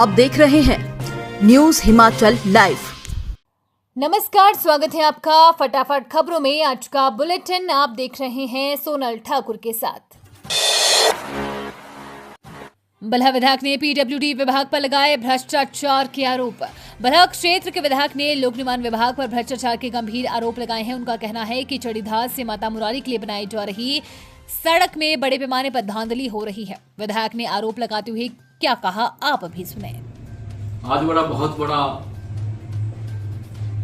आप देख रहे हैं न्यूज हिमाचल लाइव। नमस्कार, स्वागत है आपका फटाफट खबरों में। आज का बुलेटिन आप देख रहे हैं सोनल ठाकुर के साथ। बल्ह विधायक ने पीडब्ल्यूडी विभाग पर लगाए भ्रष्टाचार के आरोप। बल्ह क्षेत्र के विधायक ने लोक निर्माण विभाग पर भ्रष्टाचार के गंभीर आरोप लगाए हैं। उनका कहना है कि चढ़ीधार से माता मुरारी के लिए बनाई जा रही सड़क में बड़े पैमाने पर धांधली हो रही है। विधायक ने आरोप लगाते हुए क्या कहा, आप अभी सुने। आज बहुत बड़ा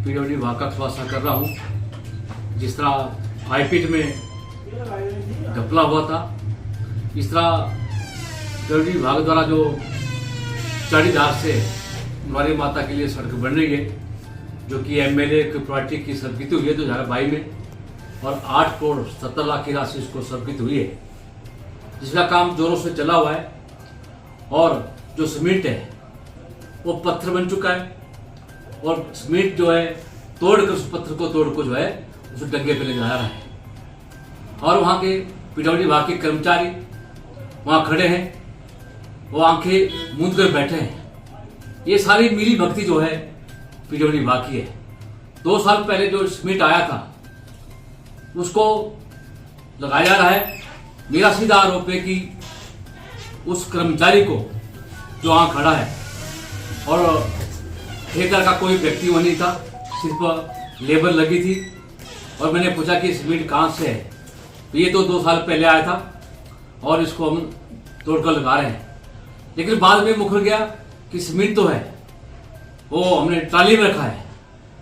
पीडब्ल्यूडी विभाग का खुलासा कर रहा हूँ। जिस तरह आईपीट में घपला हुआ था, इस तरह पीडब्ल्यूडी विभाग द्वारा जो चढ़ीधार से मुरारी माता के लिए सड़क बन रही है, जो कि एमएलए की प्रॉपर्टी की स्वीकृति हुई है 2022 में, और 8 करोड़ 70 लाख की राशि उसको स्वीकृति हुई है, जिसका काम जोरों से चला हुआ है। और जो सीमेंट है वो पत्थर बन चुका है, और सीमेंट जो है तोड़कर उस पत्थर को तोड़कर जो है उस डंगे पे ले जा रहा है। और वहाँ के पीडब्ल्यूडी विभाग के कर्मचारी वहाँ खड़े हैं, वो आंखें मूंद कर बैठे हैं। ये सारी मिली भक्ति जो है पीडब्ल्यूडी विभाग की है। 2 साल पहले जो सीमेंट आया था उसको लगाया जा रहा है। मेरा सीधा आरोप है कि उस कर्मचारी को जो वहां खड़ा है, और ठेकेदार का कोई व्यक्ति वहां नहीं था, सिर्फ लेबर लगी थी। और मैंने पूछा कि सीमेंट कहां से है, तो ये तो 2 साल पहले आया था और इसको हम तोड़कर लगा रहे हैं। लेकिन बाद में मुकर गया कि सीमेंट तो है, वो हमने ट्राली में रखा है।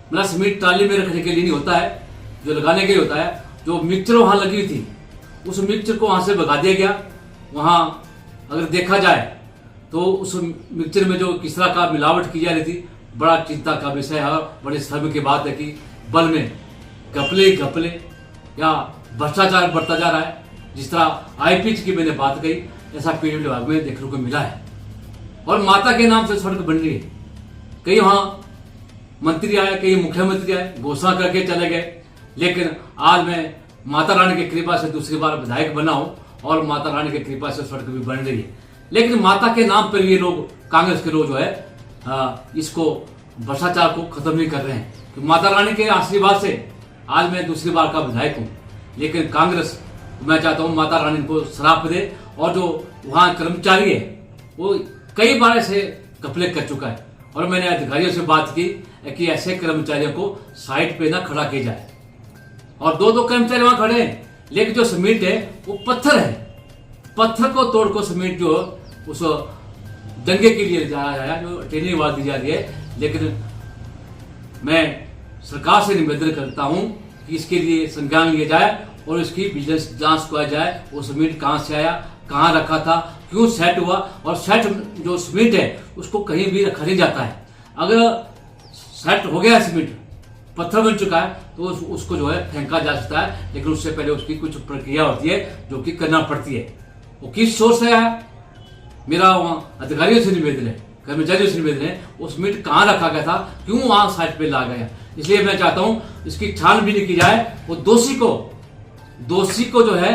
मतलब सीमेंट ट्राली में रखने के लिए नहीं होता है, जो लगाने के लिए होता है। जो मिक्सचर वहां लगी हुई थी, उस मिक्सचर को वहां से भगा दिया गया। वहां अगर देखा जाए तो उस मिक्सचर में जो किस तरह का मिलावट की जा रही थी, बड़ा चिंता का विषय है। बड़े शर्म की बात है कि बल में घपले या भ्रष्टाचार बढ़ता जा रहा है। जिस तरह आईपीच की मैंने बात कही, ऐसा पीडब्ल्यूडी विभाग में देखने को मिला है। और माता के नाम से सड़क बन रही है। कई वहां मंत्री आए, कई मुख्यमंत्री आए, घोषणा करके चले गए। लेकिन आज मैं माता रानी की कृपा से दूसरी बार विधायक बना हूं, और माता रानी की कृपा से सड़क भी बन रही है। लेकिन माता के नाम पर ये लोग, कांग्रेस के लोग जो है इसको भ्रष्टाचार को खत्म नहीं कर रहे हैं। तो माता रानी के आशीर्वाद से आज मैं दूसरी बार का विधायक हूं। लेकिन कांग्रेस, मैं चाहता हूं माता रानी को श्राप दे। और जो वहां कर्मचारी है वो कई बार ऐसे घपले कर चुका है, और मैंने अधिकारियों से बात की कि ऐसे कर्मचारियों को साइड पे ना खड़ा किया जाए। और 2 कर्मचारी वहां खड़े हैं, लेकिन जो सीमेंट है वो पत्थर है। पत्थर को तोड़कर सीमेंट जो उस दंगे के लिए जाया जाए, जो ट्रेनिंग दी जा रही है। लेकिन मैं सरकार से निवेदन करता हूं कि इसके लिए संज्ञान लिया जाए और इसकी विजिलेंस जांच किया जाए। वो सीमेंट कहां से आया, कहां रखा था, क्यों सेट हुआ। और सेट जो सीमेंट है उसको कहीं भी रखा नहीं जाता है। अगर सेट हो गया सीमेंट, पत्थर बन चुका है, तो उसको जो है फेंका जा सकता है। लेकिन उससे पहले उसकी कुछ प्रक्रिया होती है जो कि करना पड़ती है। वो किस सोच से आया, मेरा वहां अधिकारियों से निवेदन है, कर्मचारियों से निवेदन है, वो सीमेंट कहां रखा गया था, क्यों वहां साइड पे ला गया। इसलिए मैं चाहता हूं इसकी छानबीन की जाए, वो दोषी को जो है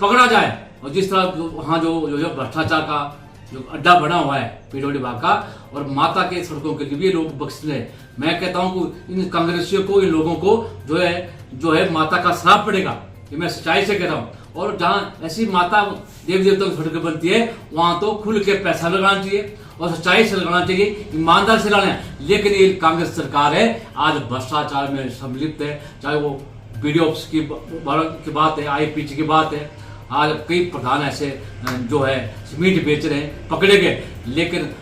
पकड़ा जाए। और जिस तरह वहां जो भ्रष्टाचार का जो अड्डा बना हुआ है पीडब्ल्यूडी विभाग का, और माता के सड़कों के लिए भी लोग बख्श रहे। मैं कहता हूं कि इन कांग्रेसियों को, इन लोगों को जो है माता का श्राप पड़ेगा। ये मैं सच्चाई से कह रहा हूं। और जहां ऐसी माता देवी देवताओं की सड़कें बनती है, वहां तो खुल के पैसा लगाना चाहिए और सच्चाई से लगाना चाहिए, ईमानदार से लगाना है। लेकिन ये कांग्रेस सरकार है आज भ्रष्टाचार में सम्मिलित है। चाहे वो बीडीओ की बात है, आईपीच की बात है। आज कई प्रधान ऐसे जो है सीमेंट बेच रहे हैं, पकड़े गए। लेकिन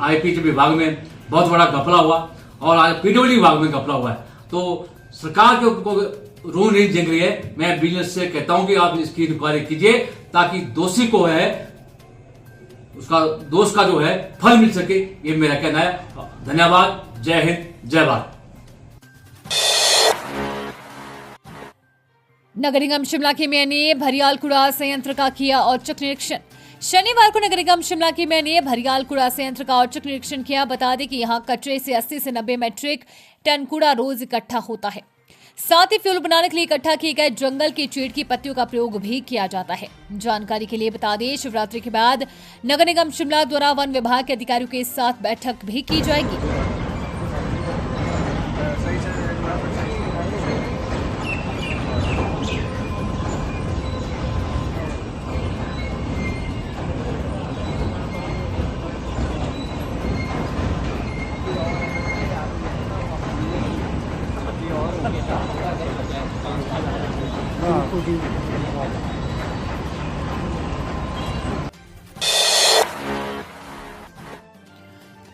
आईपीच विभाग में बहुत बड़ा घपला हुआ, और आज पीडब्ल्यूडी विभाग में घपला हुआ है। तो सरकार के रूह नहीं जंग रही है। मैं विजिलेंस से कहता हूं कि आप इसकी इंक्वायरी कीजिए, ताकि दोषी को है उसका दोष का जो है फल मिल सके। ये मेरा कहना है। धन्यवाद। जय हिंद, जय भारत। नगर निगम शिमला के मेयर ने भरियाल कूड़ा संयंत्र का किया औचक निरीक्षण। शनिवार को नगर निगम शिमला के मेयर ने भरियाल कूड़ा संयंत्र का औचक निरीक्षण किया। बता दें कि यहां कचरे से 80 से 90 मीट्रिक टन कूड़ा रोज इकट्ठा होता है। साथ ही फ्यूल बनाने के लिए इकट्ठा किए गए जंगल की चीड़ की पत्तियों का प्रयोग भी किया जाता है। जानकारी के लिए बता दें, शिवरात्रि के बाद नगर निगम शिमला द्वारा वन विभाग के अधिकारियों के साथ बैठक भी की जाएगी।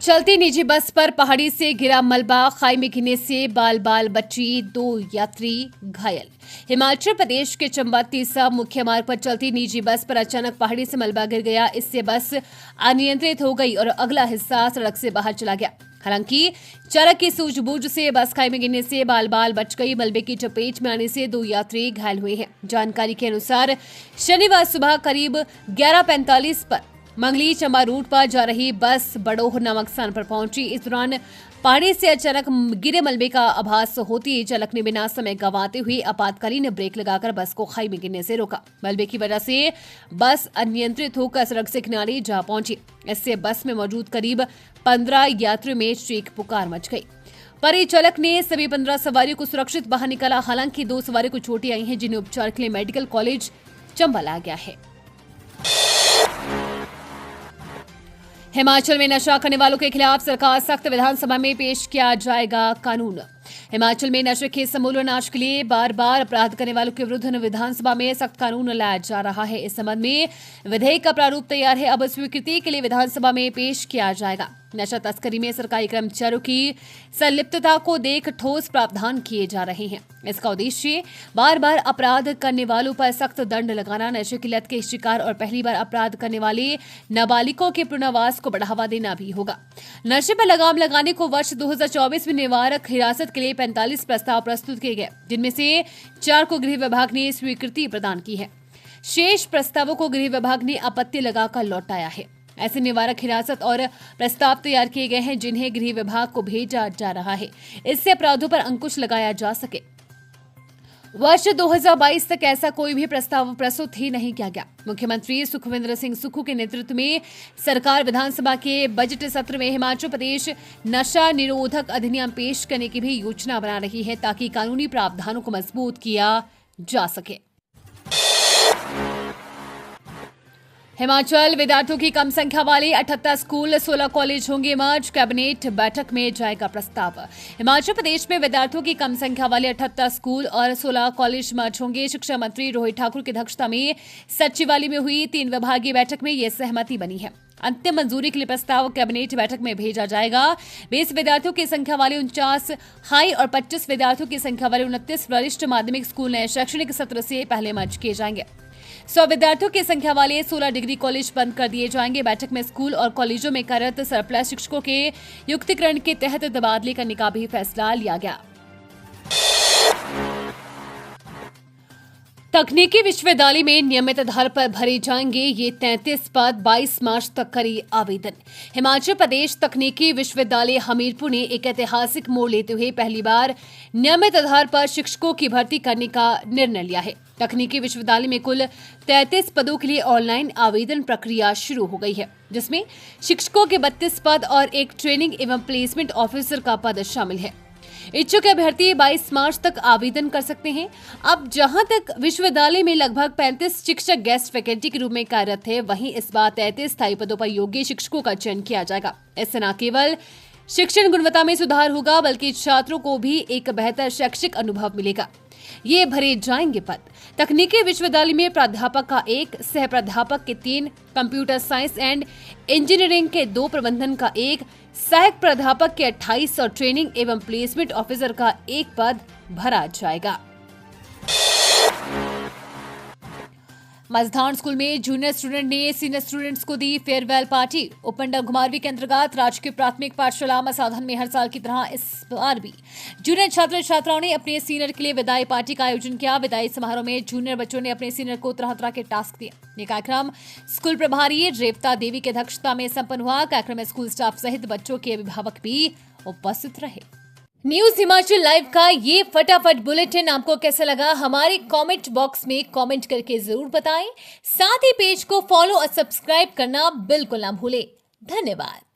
चलती निजी बस पर पहाड़ी से गिरा मलबा, खाई में गिरने से बाल बाल बची 2 यात्री घायल। हिमाचल प्रदेश के चंबा तीसा मुख्य मार्ग पर चलती निजी बस पर अचानक पहाड़ी से मलबा गिर गया। इससे बस अनियंत्रित हो गई और अगला हिस्सा सड़क से बाहर चला गया। हालांकि चालक की सूझबूझ से बस खाई में गिरने से बाल बाल बच गई। मलबे की चपेट में आने से 2 यात्री घायल हुए हैं। जानकारी के अनुसार शनिवार सुबह करीब 11:45 पर मंगली चंबा रूट पर जा रही बस बड़ोह नामक स्थान पर पहुंची। इस दौरान पहाड़ी से अचानक गिरे मलबे का आभास होते ही चालक ने बिना समय गंवाते हुए आपातकालीन ब्रेक लगाकर बस को खाई में गिरने से रोका। मलबे की वजह से बस अनियंत्रित होकर सड़क से किनारे जा पहुंची। इससे बस में मौजूद करीब 15 यात्रियों में चीख पुकार मच गई। परिचालक ने सभी 15 सवारियों को सुरक्षित बाहर निकाला। हालांकि 2 सवारियों को चोटें आई हैं, जिन्हें उपचार के लिए मेडिकल कॉलेज चंबा लाया गया है। हिमाचल में नशा करने वालों के खिलाफ सरकार सख्त, विधानसभा में पेश किया जाएगा कानून। हिमाचल में नशे के समूल नाश के लिए बार बार अपराध करने वालों के विरुद्ध विधानसभा में सख्त कानून लाया जा रहा है। इस संबंध में विधेयक का प्रारूप तैयार है, अब स्वीकृति के लिए विधानसभा में पेश किया जाएगा। नशा तस्करी में सरकारी कर्मचारियों की संलिप्तता को देख ठोस प्रावधान किए जा रहे हैं। इसका उद्देश्य बार बार अपराध करने वालों पर सख्त दंड लगाना, नशे की लत के शिकार और पहली बार अपराध करने वाले नाबालिगों के पुनर्वास को बढ़ावा देना भी होगा। नशे पर लगाम लगाने को वर्ष 2024 में निवारक हिरासत के लिए 45 प्रस्ताव प्रस्तुत किए गए, जिनमें से 4 को गृह विभाग ने स्वीकृति प्रदान की है। शेष प्रस्तावों को गृह विभाग ने आपत्ति लगाकर लौटाया है। ऐसे निवारक हिरासत और प्रस्ताव तैयार किए गए हैं, जिन्हें गृह विभाग को भेजा जा रहा है। इससे अपराधों पर अंकुश लगाया जा सके। वर्ष 2022 तक ऐसा कोई भी प्रस्ताव प्रस्तुत ही नहीं किया गया। मुख्यमंत्री सुखविंदर सिंह सुक्खू के नेतृत्व में सरकार विधानसभा के बजट सत्र में हिमाचल प्रदेश नशा निरोधक अधिनियम पेश करने की भी योजना बना रही है, ताकि कानूनी प्रावधानों को मजबूत किया जा सके। हिमाचल विद्यार्थियों की कम संख्या वाले 78 स्कूल, 16 कॉलेज होंगे मर्ज, कैबिनेट बैठक में जाएगा प्रस्ताव। हिमाचल प्रदेश में विद्यार्थियों की कम संख्या वाले 78 स्कूल और 16 कॉलेज मर्ज होंगे। शिक्षा मंत्री रोहित ठाकुर की अध्यक्षता में सचिवालय में हुई 3 विभागीय बैठक में यह सहमति बनी है। अंतिम मंजूरी के लिए प्रस्ताव कैबिनेट बैठक में भेजा जाएगा। 20 विद्यार्थियों की संख्या वाले 49 हाई और 25 विद्यार्थियों की संख्या वाले 29 वरिष्ठ माध्यमिक स्कूल नए शैक्षणिक सत्र से पहले मर्ज किए जाएंगे। 100 विद्यार्थियों की संख्या वाले 16 डिग्री कॉलेज बंद कर दिए जाएंगे। बैठक में स्कूल और कॉलेजों में कार्यरत सरप्लस शिक्षकों के युक्तिकरण के तहत तबादले करने का भी फैसला लिया गया। तकनीकी विश्वविद्यालय में नियमित आधार पर भरे जाएंगे ये 33 पद, 22 मार्च तक करे आवेदन। हिमाचल प्रदेश तकनीकी विश्वविद्यालय हमीरपुर ने एक ऐतिहासिक मोड़ लेते हुए पहली बार नियमित आधार पर शिक्षकों की भर्ती करने का निर्णय लिया है। तकनीकी विश्वविद्यालय में कुल 33 पदों के लिए ऑनलाइन आवेदन प्रक्रिया शुरू हो गई है, जिसमें शिक्षकों के 32 पद और एक ट्रेनिंग एवं प्लेसमेंट ऑफिसर का पद शामिल है। इच्छुक अभ्यर्थी 22 मार्च तक आवेदन कर सकते हैं। अब जहां तक विश्वविद्यालय में लगभग 35 शिक्षक गेस्ट फैकल्टी के रूप में कार्यरत है, वहीं इस बार 33 स्थायी पदों पर योग्य शिक्षकों का चयन किया जाएगा। इससे न केवल शिक्षण गुणवत्ता में सुधार होगा, बल्कि छात्रों को भी एक बेहतर शैक्षिक अनुभव मिलेगा। ये भरे जाएंगे पद तकनीकी विश्वविद्यालय में प्राध्यापक का 1, सह प्राध्यापक के 3, कंप्यूटर साइंस एंड इंजीनियरिंग के 2, प्रबंधन का 1, सहायक प्राध्यापक के 28 और ट्रेनिंग एवं प्लेसमेंट ऑफिसर का 1 पद भरा जाएगा। मझधार स्कूल में जूनियर स्टूडेंट ने सीनियर स्टूडेंट्स को दी फेयरवेल पार्टी। उपमंडल घुमारवीं के अंतर्गत राजकीय प्राथमिक पाठशाला मसाधन में हर साल की तरह इस बार भी जूनियर छात्र छात्राओं ने अपने सीनियर के लिए विदाई पार्टी का आयोजन किया। विदाई समारोह में जूनियर बच्चों ने अपने सीनियर को तरह तरह के टास्क दिए। ये कार्यक्रम स्कूल प्रभारी रेवता देवी की अध्यक्षता में संपन्न हुआ। कार्यक्रम में स्कूल स्टाफ सहित बच्चों के अभिभावक भी उपस्थित रहे। न्यूज हिमाचल लाइव का ये फटाफट बुलेटिन आपको कैसा लगा हमारे कमेंट बॉक्स में कमेंट करके जरूर बताएं। साथ ही पेज को फॉलो और सब्सक्राइब करना बिल्कुल ना भूलें। धन्यवाद।